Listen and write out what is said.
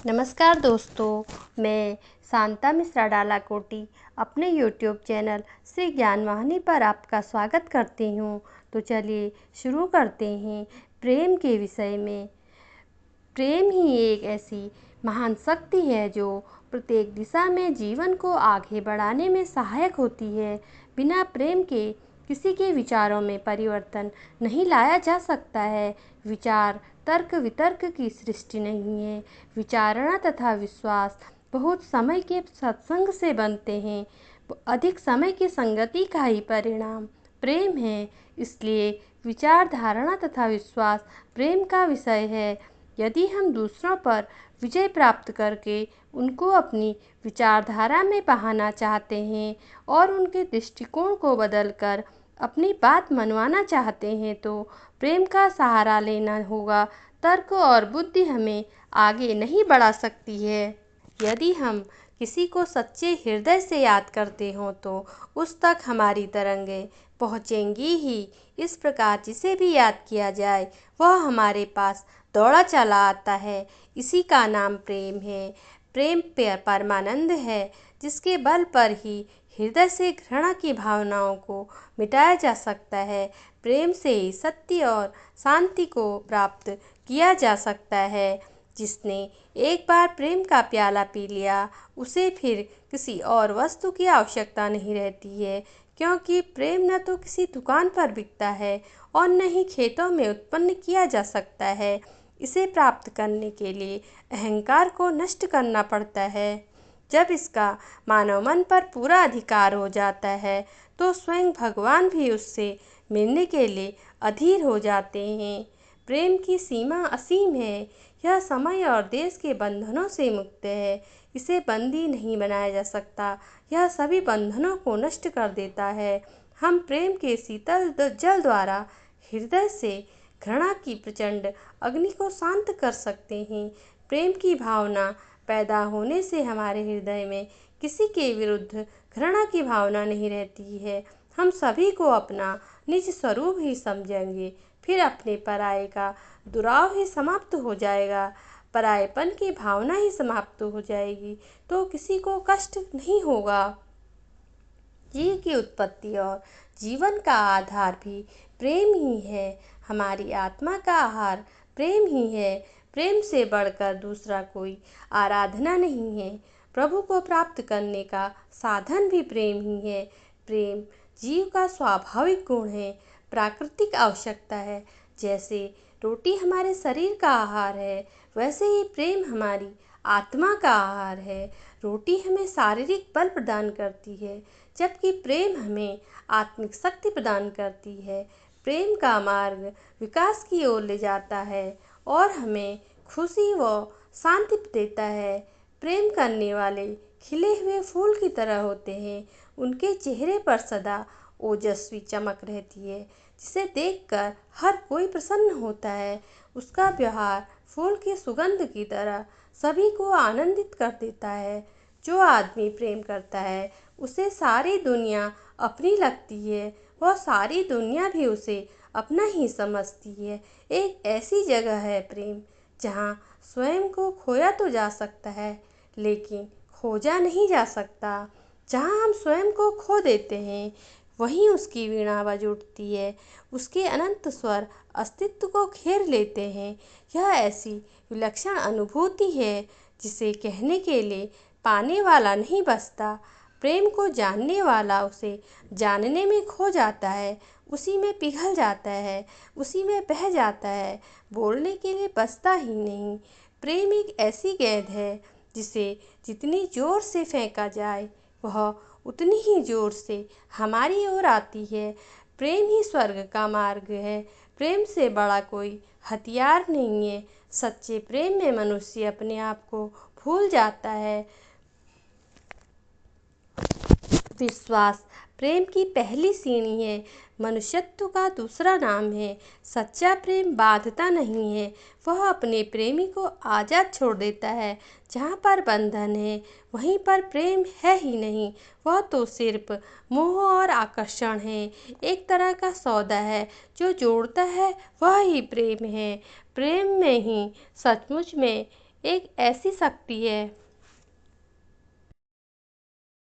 नमस्कार दोस्तों, मैं शांता मिश्रा डालाकोटी अपने YouTube चैनल श्री ज्ञान वाहिनी पर आपका स्वागत करती हूँ। तो चलिए शुरू करते हैं प्रेम के विषय में। प्रेम ही एक ऐसी महान शक्ति है जो प्रत्येक दिशा में जीवन को आगे बढ़ाने में सहायक होती है। बिना प्रेम के किसी के विचारों में परिवर्तन नहीं लाया जा सकता है। विचार तर्क वितर्क की सृष्टि नहीं है। विचारणा तथा विश्वास बहुत समय के सत्संग से बनते हैं। अधिक समय की संगति का ही परिणाम प्रेम है। इसलिए विचार धारणा तथा विश्वास प्रेम का विषय है। यदि हम दूसरों पर विजय प्राप्त करके उनको अपनी विचारधारा में बहाना चाहते हैं और उनके दृष्टिकोण को बदलकर अपनी बात मनवाना चाहते हैं तो प्रेम का सहारा लेना होगा। तर्क और बुद्धि हमें आगे नहीं बढ़ा सकती है। यदि हम किसी को सच्चे हृदय से याद करते हों तो उस तक हमारी तरंगें पहुँचेंगी ही। इस प्रकार जिसे भी याद किया जाए वह हमारे पास दौड़ा चला आता है। इसी का नाम प्रेम है। प्रेम परमानंद है, जिसके बल पर ही हृदय से घृणा की भावनाओं को मिटाया जा सकता है। प्रेम से ही सत्य और शांति को प्राप्त किया जा सकता है। जिसने एक बार प्रेम का प्याला पी लिया उसे फिर किसी और वस्तु की आवश्यकता नहीं रहती है, क्योंकि प्रेम न तो किसी दुकान पर बिकता है और न ही खेतों में उत्पन्न किया जा सकता है। इसे प्राप्त करने के लिए अहंकार को नष्ट करना पड़ता है। जब इसका मानव मन पर पूरा अधिकार हो जाता है तो स्वयं भगवान भी उससे मिलने के लिए अधीर हो जाते हैं। प्रेम की सीमा असीम है। यह समय और देश के बंधनों से मुक्त है। इसे बंदी नहीं बनाया जा सकता। यह सभी बंधनों को नष्ट कर देता है। हम प्रेम के शीतल जल द्वारा हृदय से घृणा की प्रचंड अग्नि को शांत कर सकते हैं। प्रेम की भावना पैदा होने से हमारे हृदय में किसी के विरुद्ध घृणा की भावना नहीं रहती है। हम सभी को अपना निज स्वरूप ही समझेंगे। फिर अपने पराये का दुराव ही समाप्त हो जाएगा। परायेपन की भावना ही समाप्त हो जाएगी तो किसी को कष्ट नहीं होगा। जीव की उत्पत्ति और जीवन का आधार भी प्रेम ही है। हमारी आत्मा का आहार प्रेम ही है। प्रेम से बढ़कर दूसरा कोई आराधना नहीं है। प्रभु को प्राप्त करने का साधन भी प्रेम ही है। प्रेम जीव का स्वाभाविक गुण है, प्राकृतिक आवश्यकता है। जैसे रोटी हमारे शरीर का आहार है, वैसे ही प्रेम हमारी आत्मा का आहार है। रोटी हमें शारीरिक बल प्रदान करती है, जबकि प्रेम हमें आत्मिक शक्ति प्रदान करती है। प्रेम का मार्ग विकास की ओर ले जाता है और हमें खुशी व शांति देता है। प्रेम करने वाले खिले हुए फूल की तरह होते हैं। उनके चेहरे पर सदा ओजस्वी चमक रहती है, जिसे देखकर हर कोई प्रसन्न होता है। उसका व्यवहार फूल की सुगंध की तरह सभी को आनंदित कर देता है। जो आदमी प्रेम करता है उसे सारी दुनिया अपनी लगती है। वह सारी दुनिया भी उसे अपना ही समझती है। एक ऐसी जगह है प्रेम जहाँ स्वयं को खोया तो जा सकता है, लेकिन खोजा नहीं जा सकता। जहाँ हम स्वयं को खो देते हैं वहीं उसकी वीणा बज उठती है। उसके अनंत स्वर अस्तित्व को घेर लेते हैं। यह ऐसी विलक्षण अनुभूति है जिसे कहने के लिए पाने वाला नहीं बचता। प्रेम को जानने वाला उसे जानने में खो जाता है, उसी में पिघल जाता है, उसी में बह जाता है, बोलने के लिए बचता ही नहीं। प्रेम एक ऐसी गेंद है जिसे जितनी जोर से फेंका जाए वह उतनी ही जोर से हमारी ओर आती है। प्रेम ही स्वर्ग का मार्ग है। प्रेम से बड़ा कोई हथियार नहीं है। सच्चे प्रेम में मनुष्य अपने आप को भूल जाता है। विश्वास प्रेम की पहली सीढ़ी है, मनुष्यत्व का दूसरा नाम है। सच्चा प्रेम बाध्यता नहीं है, वह अपने प्रेमी को आज़ाद छोड़ देता है। जहाँ पर बंधन है वहीं पर प्रेम है ही नहीं, वह तो सिर्फ मोह और आकर्षण है। एक तरह का सौदा है, जो जोड़ता है वह ही प्रेम है। प्रेम में ही सचमुच में एक ऐसी शक्ति है